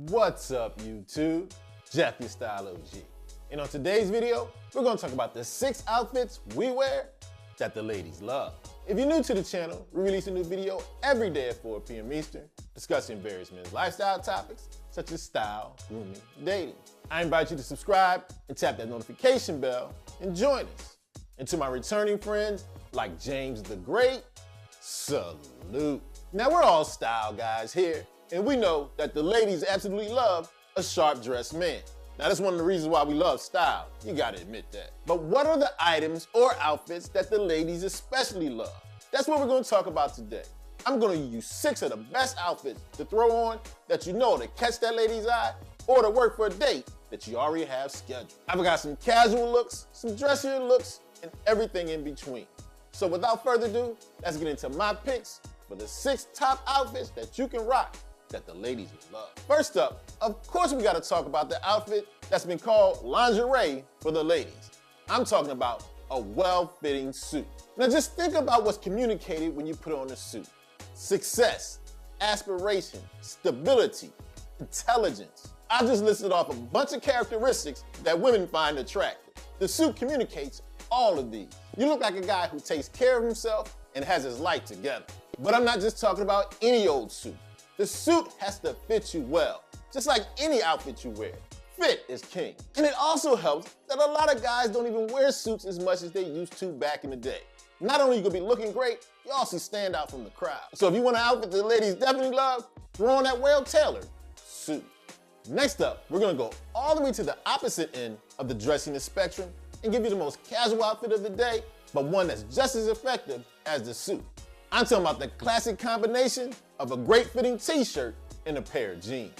What's up, YouTube? Jeff, your style OG. And on today's video, we're gonna talk about the 6 outfits we wear that the ladies love. If you're new to the channel, we release a new video every day at 4 p.m. Eastern, discussing various men's lifestyle topics, such as style, grooming, dating. I invite you to subscribe and tap that notification bell and join us. And to my returning friends, like James the Great, salute. Now, we're all style guys here, and we know that the ladies absolutely love a sharp-dressed man. Now, that's one of the reasons why we love style. You gotta admit that. But what are the items or outfits that the ladies especially love? That's what we're gonna talk about today. I'm gonna use 6 of the best outfits to throw on that you know to catch that lady's eye or to work for a date that you already have scheduled. I've got some casual looks, some dressier looks, and everything in between. So without further ado, let's get into my picks for the 6 top outfits that you can rock that the ladies will love. First up, of course we gotta talk about the outfit that's been called lingerie for the ladies. I'm talking about a well-fitting suit. Now just think about what's communicated when you put on a suit. Success, aspiration, stability, intelligence. I just listed off a bunch of characteristics that women find attractive. The suit communicates all of these. You look like a guy who takes care of himself and has his life together. But I'm not just talking about any old suit. The suit has to fit you well, just like any outfit you wear. Fit is king. And it also helps that a lot of guys don't even wear suits as much as they used to back in the day. Not only are you gonna be looking great, you also stand out from the crowd. So if you want an outfit that the ladies definitely love, throw on that well-tailored suit. Next up, we're gonna go all the way to the opposite end of the dressiness spectrum and give you the most casual outfit of the day, but one that's just as effective as the suit. I'm talking about the classic combination of a great fitting t-shirt and a pair of jeans.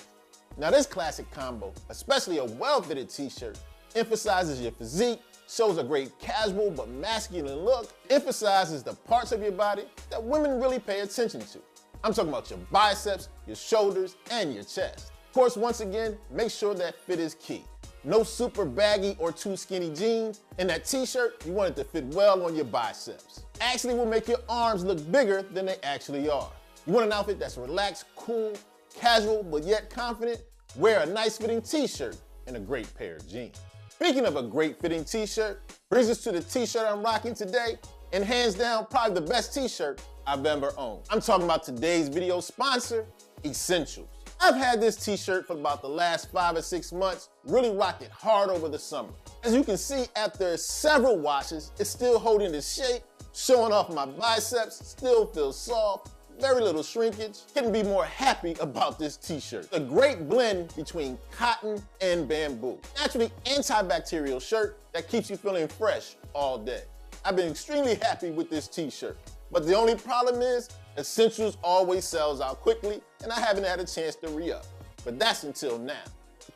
Now this classic combo, especially a well-fitted t-shirt, emphasizes your physique, shows a great casual but masculine look, emphasizes the parts of your body that women really pay attention to. I'm talking about your biceps, your shoulders, and your chest. Of course, once again, make sure that fit is key. No super baggy or too skinny jeans, and that t-shirt, you want it to fit well on your biceps. Actually will make your arms look bigger than they actually are. You want an outfit that's relaxed, cool, casual, but yet confident? Wear a nice fitting t-shirt and a great pair of jeans. Speaking of a great fitting t-shirt, brings us to the t-shirt I'm rocking today, and hands down, probably the best t-shirt I've ever owned. I'm talking about today's video sponsor, Essentials. I've had this t-shirt for about the last 5 or 6 months, really rocked it hard over the summer. As you can see, after several washes, it's still holding its shape, showing off my biceps, still feels soft, very little shrinkage. Couldn't be more happy about this t-shirt. A great blend between cotton and bamboo. Naturally antibacterial shirt that keeps you feeling fresh all day. I've been extremely happy with this t-shirt. But the only problem is, Essentials always sells out quickly, and I haven't had a chance to re-up. But that's until now.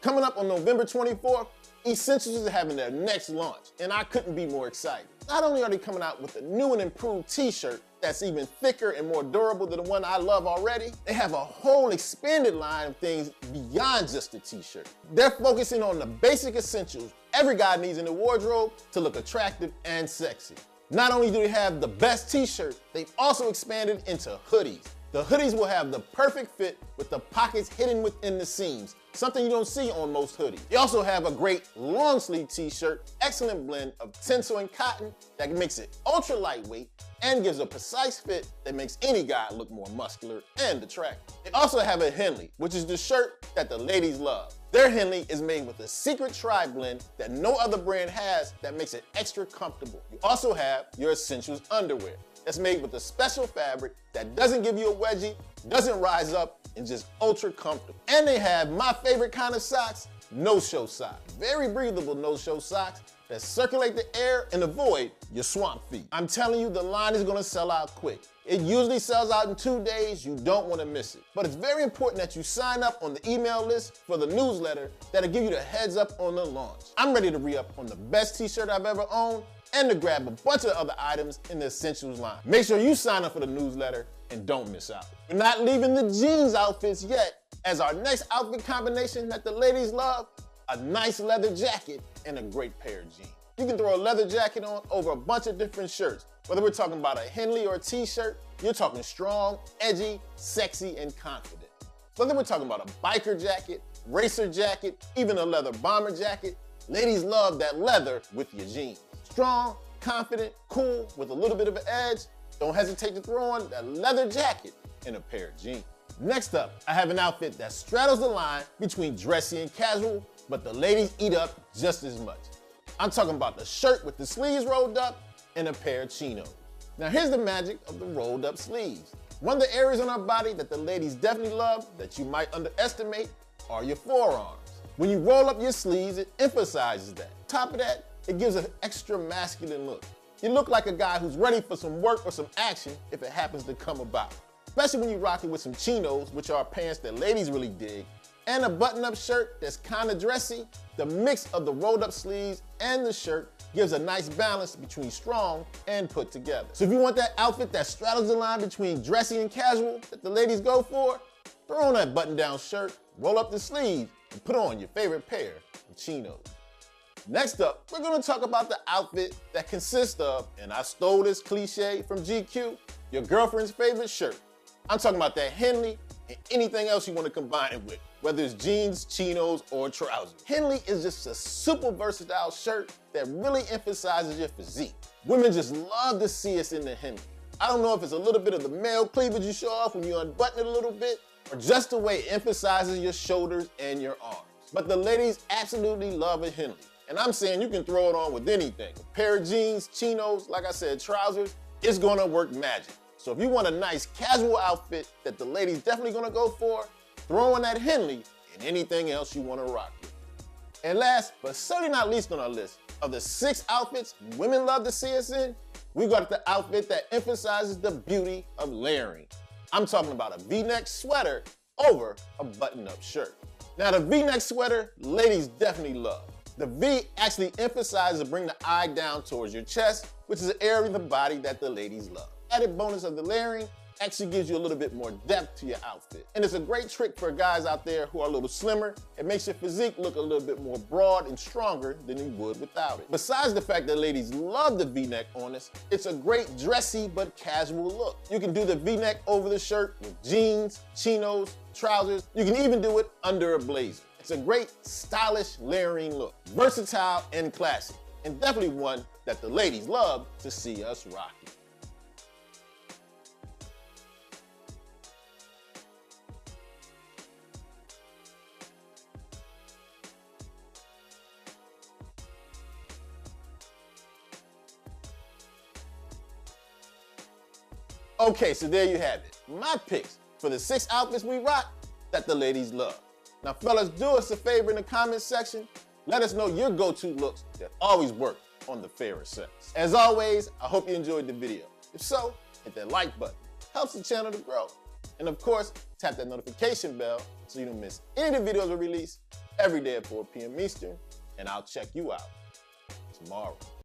Coming up on November 24th, Essentials is having their next launch, and I couldn't be more excited. Not only are they coming out with a new and improved t-shirt that's even thicker and more durable than the one I love already, they have a whole expanded line of things beyond just the t-shirt. They're focusing on the basic essentials every guy needs in the wardrobe to look attractive and sexy. Not only do they have the best t-shirt, they've also expanded into hoodies. The hoodies will have the perfect fit with the pockets hidden within the seams, something you don't see on most hoodies. They also have a great long sleeve t-shirt, excellent blend of tencel and cotton that makes it ultra lightweight and gives a precise fit that makes any guy look more muscular and attractive. They also have a Henley, which is the shirt that the ladies love. Their Henley is made with a secret tri-blend that no other brand has that makes it extra comfortable. You also have your Essentials underwear that's made with a special fabric that doesn't give you a wedgie, doesn't rise up, and just ultra comfortable. And they have my favorite kind of socks, no-show socks. Very breathable no-show socks that circulate the air and avoid your swamp feet. I'm telling you, the line is gonna sell out quick. It usually sells out in 2 days, you don't wanna miss it. But it's very important that you sign up on the email list for the newsletter that'll give you the heads up on the launch. I'm ready to re-up on the best t-shirt I've ever owned and to grab a bunch of other items in the Essentials line. Make sure you sign up for the newsletter and don't miss out. We're not leaving the jeans outfits yet, as our next outfit combination that the ladies love, a nice leather jacket and a great pair of jeans. You can throw a leather jacket on over a bunch of different shirts. Whether we're talking about a Henley or a t-shirt, you're talking strong, edgy, sexy, and confident. Whether we're talking about a biker jacket, racer jacket, even a leather bomber jacket. Ladies love that leather with your jeans. Strong, confident, cool, with a little bit of an edge. Don't hesitate to throw on that leather jacket and a pair of jeans. Next up, I have an outfit that straddles the line between dressy and casual, but the ladies eat up just as much. I'm talking about the shirt with the sleeves rolled up and a pair of chinos. Now here's the magic of the rolled up sleeves. One of the areas on our body that the ladies definitely love that you might underestimate are your forearms. When you roll up your sleeves, it emphasizes that. Top of that, it gives an extra masculine look. You look like a guy who's ready for some work or some action if it happens to come about. Especially when you're rocking with some chinos, which are pants that ladies really dig, and a button-up shirt that's kind of dressy. The mix of the rolled up sleeves and the shirt gives a nice balance between strong and put together. So if you want that outfit that straddles the line between dressy and casual that the ladies go for, throw on that button-down shirt, roll up the sleeves, and put on your favorite pair of chinos. Next up, we're gonna talk about the outfit that consists of, and I stole this cliche from GQ, your girlfriend's favorite shirt. I'm talking about that Henley and anything else you want to combine it with, whether it's jeans, chinos, or trousers. Henley is just a super versatile shirt that really emphasizes your physique. Women just love to see us in the Henley. I don't know if it's a little bit of the male cleavage you show off when you unbutton it a little bit, or just the way it emphasizes your shoulders and your arms. But the ladies absolutely love a Henley. And I'm saying you can throw it on with anything. A pair of jeans, chinos, like I said, trousers, it's gonna work magic. So if you want a nice casual outfit that the ladies definitely gonna go for, throw on that Henley and anything else you wanna rock with. And last, but certainly not least on our list, of the 6 outfits women love to see us in, we got the outfit that emphasizes the beauty of layering. I'm talking about a V-neck sweater over a button-up shirt. Now the V-neck sweater, ladies definitely love. The V actually emphasizes to bring the eye down towards your chest, which is an area of the body that the ladies love. Added bonus of the layering actually gives you a little bit more depth to your outfit. And it's a great trick for guys out there who are a little slimmer. It makes your physique look a little bit more broad and stronger than you would without it. Besides the fact that ladies love the V-neck on us, it's a great dressy but casual look. You can do the V-neck over the shirt with jeans, chinos, trousers. You can even do it under a blazer. It's a great stylish layering look, versatile and classic, and definitely one that the ladies love to see us rocking. Okay, so there you have it. My picks for the 6 outfits we rock that the ladies love. Now fellas, do us a favor in the comments section. Let us know your go-to looks that always work on the fairer sex. As always, I hope you enjoyed the video. If so, hit that like button. Helps the channel to grow. And of course, tap that notification bell so you don't miss any of the videos we release every day at 4 p.m. Eastern. And I'll check you out tomorrow.